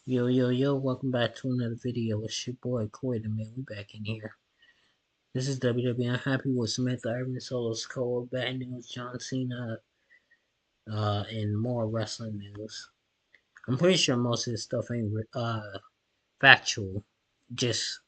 Yo, welcome back to another video. It's your boy Coreythemaan. We back in here. This is WWE. I'm happy with Samantha, Irvin, Sikoa, bad news, John Cena, and more wrestling news. I'm pretty sure most of this stuff ain't factual, just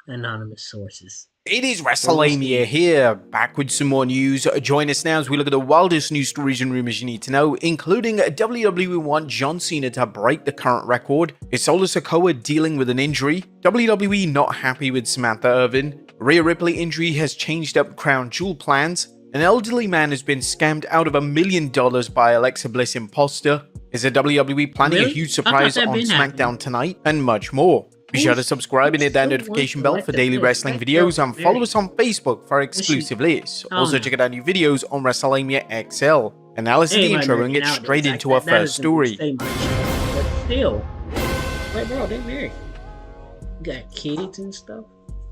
anonymous sources. It is But we'll WrestleMania see. here, back with some more news. Join us now as we look at the wildest news stories and rumors you need to know, including WWE want John Cena to break the current record, is Sikoa dealing with an injury, WWE not happy with Samantha Irvin, Rhea Ripley injury has changed up Crown Jewel plans, an elderly man has been scammed out of $1 million by Alexa Bliss imposter, is the WWE planning a Really? huge I thought surprise that on been SmackDown happening. tonight, and much more. Be sure to subscribe and hit that Who notification wants bell Alexa for daily Bliss? wrestling That videos girl's and follow very- us on Facebook for What's she- exclusive lists. I don't Also know. check out our new videos on WrestleMania XL. And now let's do the Everybody intro and making get out straight like into that. our That first is a big story. statement. But still, like bro, they married. Got kids and stuff,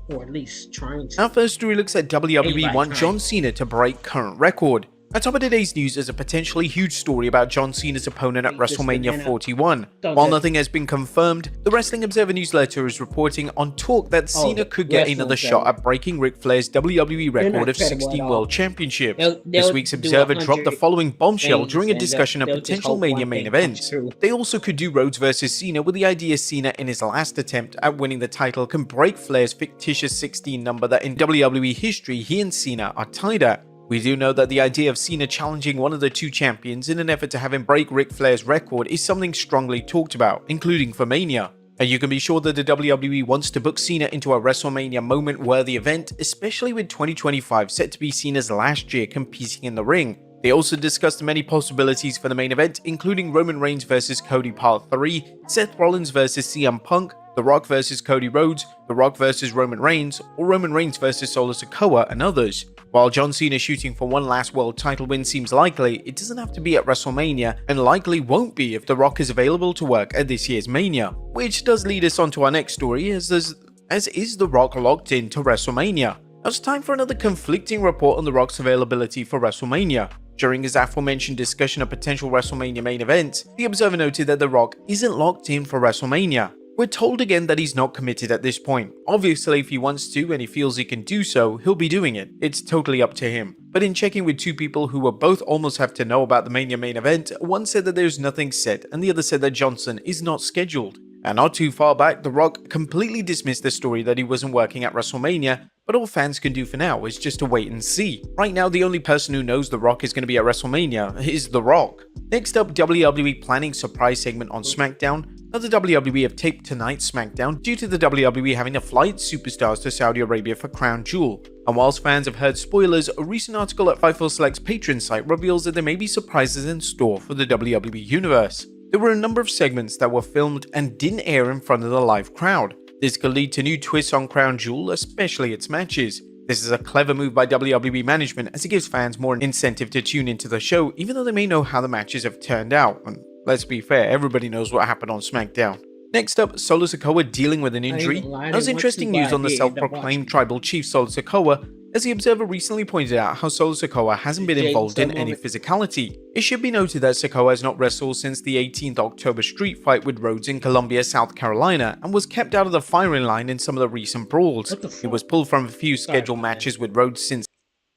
or at least trying to. Our first story looks at WWE Everybody want trying. John Cena to break current record. At top of today's news is a potentially huge story about John Cena's opponent at Wait, just WrestleMania banana. 41. Don't While touch nothing has been confirmed, the Wrestling Observer newsletter is reporting on talk that Cena the could get Wrestling another Observer. shot at breaking Ric Flair's WWE not record of credible 16 at all. World Championships. They'll This week's do Observer dropped the 100 following bombshell things during a and discussion of they'll just potential hope Mania one main thing comes events. true. They also could do Rhodes vs Cena, with the idea Cena in his last attempt at winning the title can break Flair's fictitious 16 number that in WWE history he and Cena are tied at. We do know that the idea of Cena challenging one of the two champions in an effort to have him break Ric Flair's record is something strongly talked about, including for Mania. And you can be sure that the WWE wants to book Cena into a WrestleMania moment-worthy event, especially with 2025 set to be Cena's last year competing in the ring. They also discussed many possibilities for the main event, including Roman Reigns vs Cody Part 3, Seth Rollins vs CM Punk, The Rock vs Cody Rhodes, The Rock vs Roman Reigns, or Roman Reigns vs Sikoa and others. While John Cena shooting for one last world title win seems likely, it doesn't have to be at WrestleMania, and likely won't be if The Rock is available to work at this year's Mania. Which does lead us on to our next story, as is The Rock locked into WrestleMania? Now it's time for another conflicting report on The Rock's availability for WrestleMania. During his aforementioned discussion of potential WrestleMania main events, the Observer noted that The Rock isn't locked in for WrestleMania. We're told again that he's not committed at this point. Obviously, if he wants to and he feels he can do so, he'll be doing it. It's totally up to him. But in checking with two people who were both almost have to know about the Mania main event, one said that there's nothing set and the other said that Johnson is not scheduled. And not too far back, The Rock completely dismissed the story that he wasn't working at WrestleMania, but all fans can do for now is just to wait and see. Right now, the only person who knows The Rock is going to be at WrestleMania is The Rock. Next up, WWE planning surprise segment on SmackDown. Now, the WWE have taped tonight's SmackDown due to the WWE having to fly its superstars to Saudi Arabia for Crown Jewel. And whilst fans have heard spoilers, a recent article at Fightful Select's Patreon site reveals that there may be surprises in store for the WWE Universe. There were a number of segments that were filmed and didn't air in front of the live crowd. This could lead to new twists on Crown Jewel, especially its matches. This is a clever move by WWE management as it gives fans more incentive to tune into the show, even though they may know how the matches have turned out. And let's be fair, everybody knows what happened on SmackDown. Next up, Sikoa dealing with an injury. That was interesting news on the self-proclaimed tribal chief Sikoa, as the Observer recently pointed out how Sikoa hasn't been involved in any physicality. It should be noted that Sikoa has not wrestled since the 18th October street fight with Rhodes in Columbia, South Carolina, and was kept out of the firing line in some of the recent brawls. He was pulled from a few scheduled matches with Rhodes since.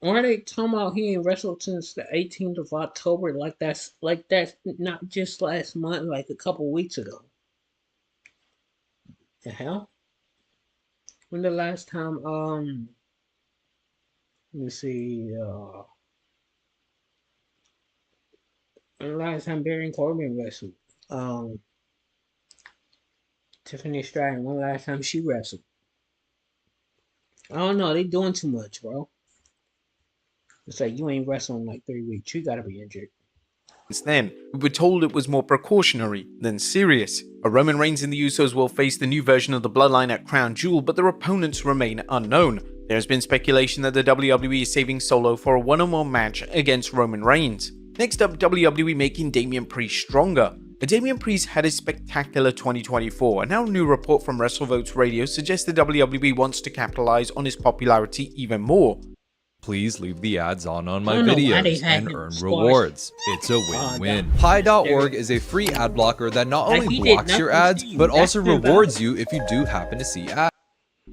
Why are they talking about he ain't wrestled since the 18th of October? Like that's not just last month, like a couple weeks ago. The hell? When the last time let me see, when the last time Baron Corbin wrestled? Tiffany Stratton, when the last time she wrestled? I don't know, they doing too much, bro. It's like you ain't wrestling in like 3 weeks. You gotta be injured. Since then, we were told it was more precautionary than serious. A Roman Reigns and the Usos will face the new version of the Bloodline at Crown Jewel, but their opponents remain unknown. There has been speculation that the WWE is saving Solo for a one-on-one match against Roman Reigns. Next up, WWE making Damian Priest stronger. Damian Priest had a spectacular 2024, and now a new report from WrestleVotes Radio suggests the WWE wants to capitalize on his popularity even more. Please leave the ads on my I don't know why they videos had and him earn squash. rewards. It's a win-win. that- Pi.org is a free ad blocker that not Like, only he did blocks your nothing to ads, you. but That's also been rewards valid. you if you do happen to see ads.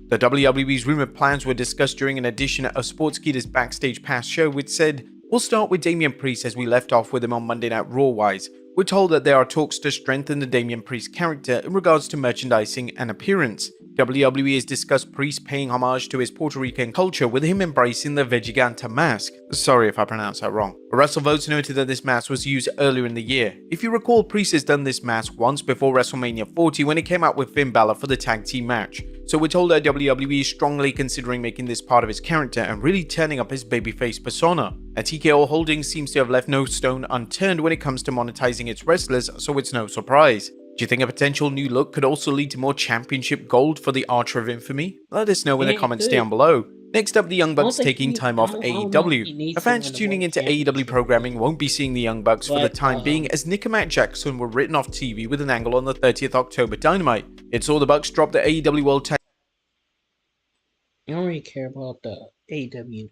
The WWE's rumored plans were discussed during an edition of Sportskeeda's Backstage Pass show, which said, "We'll start with Damian Priest as we left off with him on Monday Night Raw-wise. We're told that there are talks to strengthen the Damian Priest character in regards to merchandising and appearance. WWE has discussed Priest paying homage to his Puerto Rican culture with him embracing the Vegiganta mask." Sorry if I pronounced that wrong. WrestleVotes noted that this mask was used earlier in the year. If you recall, Priest has done this mask once before WrestleMania 40 when he came out with Finn Balor for the tag team match. So we're told that WWE is strongly considering making this part of his character and really turning up his babyface persona. And TKO Holdings seems to have left no stone unturned when it comes to monetizing its wrestlers, so it's no surprise. Do you think a potential new look could also lead to more championship gold for the Archer of Infamy? Let us know in the comments down below. Next up, the Young Bucks taking time off AEW. Fans tuning into AEW programming won't be seeing the Young Bucks for the time being, as Nick and Matt Jackson were written off TV with an angle on the 30th October Dynamite. It's all the Bucks dropped the AEW World Tag. I don't really care about the AEW.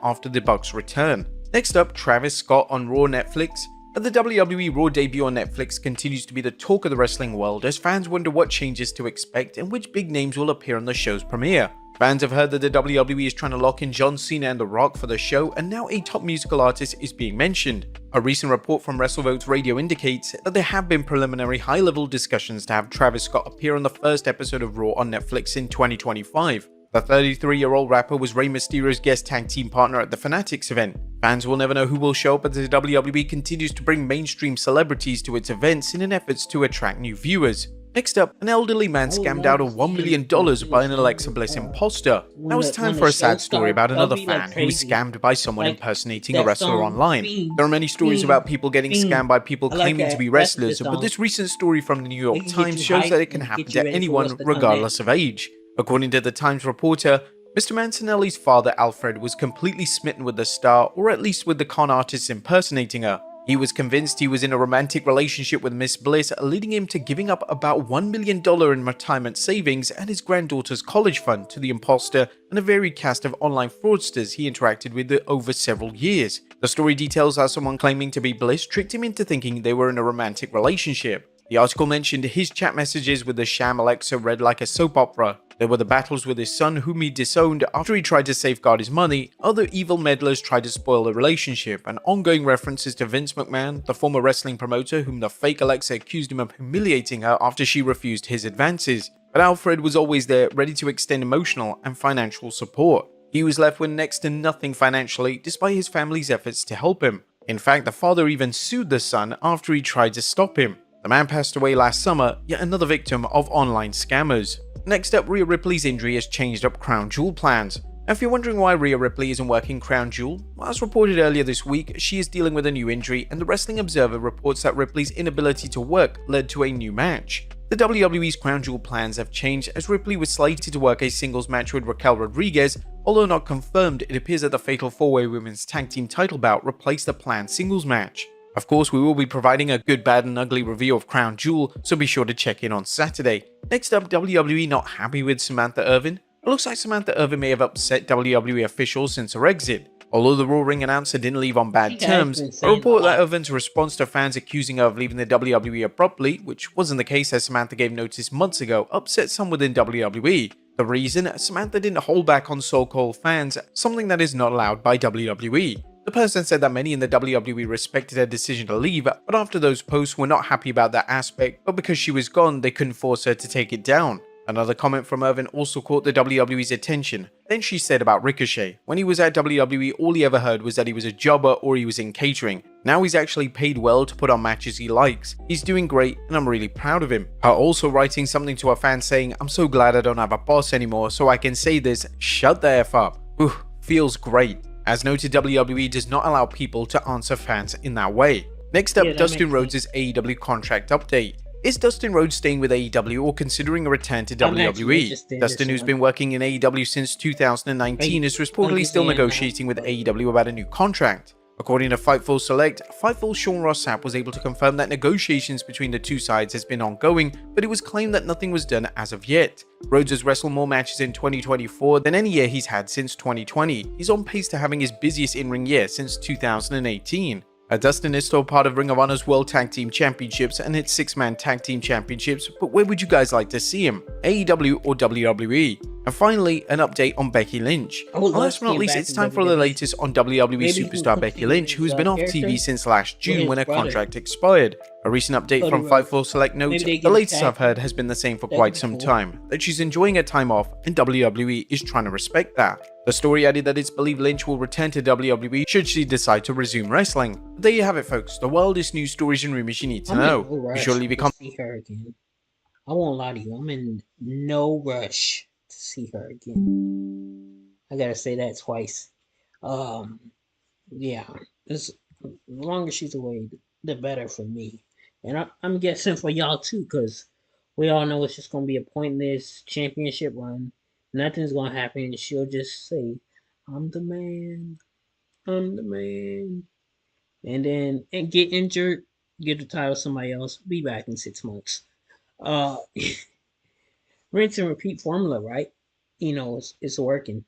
After the Bucks return. Next up, Travis Scott on Raw Netflix. The WWE Raw debut on Netflix continues to be the talk of the wrestling world as fans wonder what changes to expect and which big names will appear on the show's premiere. Fans have heard that the WWE is trying to lock in John Cena and The Rock for the show, and now a top musical artist is being mentioned. A recent report from WrestleVotes Radio indicates that there have been preliminary high-level discussions to have Travis Scott appear on the first episode of Raw on Netflix in 2025. The 33-year-old rapper was Rey Mysterio's guest tag team partner at the Fanatics event. Fans will never know who will show up as the WWE continues to bring mainstream celebrities to its events in an effort to attract new viewers. Next up, an elderly man scammed out of $1 million by an Alexa Bliss imposter. Now it's time for a sad story about another fan who was scammed by someone impersonating a wrestler online. There are many stories about people getting scammed by people claiming to be wrestlers, but this recent story from the New York Times shows that it can happen to anyone regardless of age. According to the Times reporter, Mr. Mancinelli's father Alfred was completely smitten with the star, or at least with the con artist impersonating her. He was convinced he was in a romantic relationship with Miss Bliss, leading him to giving up about $1 million in retirement savings and his granddaughter's college fund to the imposter and a varied cast of online fraudsters he interacted with over several years. The story details how someone claiming to be Bliss tricked him into thinking they were in a romantic relationship. The article mentioned his chat messages with the sham Alexa read like a soap opera. There were the battles with his son whom he disowned after he tried to safeguard his money, other evil meddlers tried to spoil the relationship, and ongoing references to Vince McMahon, the former wrestling promoter whom the fake Alexa accused him of humiliating her after she refused his advances. But Alfred was always there, ready to extend emotional and financial support. He was left with next to nothing financially despite his family's efforts to help him. In fact, the father even sued the son after he tried to stop him. The man passed away last summer, yet another victim of online scammers. Next up, Rhea Ripley's injury has changed up Crown Jewel plans. Now, if you're wondering why Rhea Ripley isn't working Crown Jewel, well, as reported earlier this week, she is dealing with a new injury, and the Wrestling Observer reports that Ripley's inability to work led to a new match. The WWE's Crown Jewel plans have changed as Ripley was slated to work a singles match with Raquel Rodriguez. Although not confirmed, it appears that the Fatal 4-Way Women's Tag Team title bout replaced the planned singles match. Of course, we will be providing a good, bad, and ugly review of Crown Jewel, so be sure to check in on Saturday. Next up, WWE not happy with Samantha Irvin. It looks like Samantha Irvin may have upset WWE officials since her exit. Although the Raw Ring announcer didn't leave on bad terms, a report that Irvin's response to fans accusing her of leaving the WWE abruptly, which wasn't the case as Samantha gave notice months ago, upset some within WWE. The reason? Samantha didn't hold back on so-called fans, something that is not allowed by WWE. The person said that many in the WWE respected her decision to leave, but after those posts were not happy about that aspect, but because she was gone, they couldn't force her to take it down. Another comment from Irvin also caught the WWE's attention. Then she said about Ricochet. When he was at WWE, all he ever heard was that he was a jobber or he was in catering. Now he's actually paid well to put on matches he likes. He's doing great and I'm really proud of him. Her also writing something to her fans saying, "I'm so glad I don't have a boss anymore, so I can say this, shut the F up." Ooh, feels great. As noted, WWE does not allow people to answer fans in that way. Next up, Dustin Rhodes' AEW contract update. Is Dustin Rhodes staying with AEW or considering a return to WWE? Dustin, who's been working in AEW since 2019, is reportedly still negotiating with AEW about a new contract. According to Fightful Select, Fightful Sean Ross Sapp was able to confirm that negotiations between the two sides has been ongoing, but it was claimed that nothing was done as of yet. Rhodes has wrestled more matches in 2024 than any year he's had since 2020. He's on pace to having his busiest in-ring year since 2018. Dustin is still part of Ring of Honor's World Tag Team Championships and its 6-man Tag Team Championships, but where would you guys like to see him? AEW or WWE? And finally, an update on Becky Lynch. Last but not least, it's time for the latest on WWE superstar Becky Lynch, who's been off TV since last June when her contract expired. A recent update from Fightful Select notes, the latest I've heard has been the same for quite some time, that she's enjoying her time off and WWE is trying to respect that. The story added that it's believed Lynch will return to WWE should she decide to resume wrestling. But there you have it, folks, the wildest news stories and rumors you need to know. Be sure to leave a comment. See her again. I won't lie to you, I'm in no rush to see her again. I gotta say that twice. Yeah, the longer she's away, the better for me. And I'm guessing for y'all too, because we all know it's just going to be a pointless championship run. Nothing's going to happen. She'll just say, I'm the man. I'm the man. And then get injured, get the title to somebody else, be back in 6 months. Rinse and repeat formula, right? You know, it's working.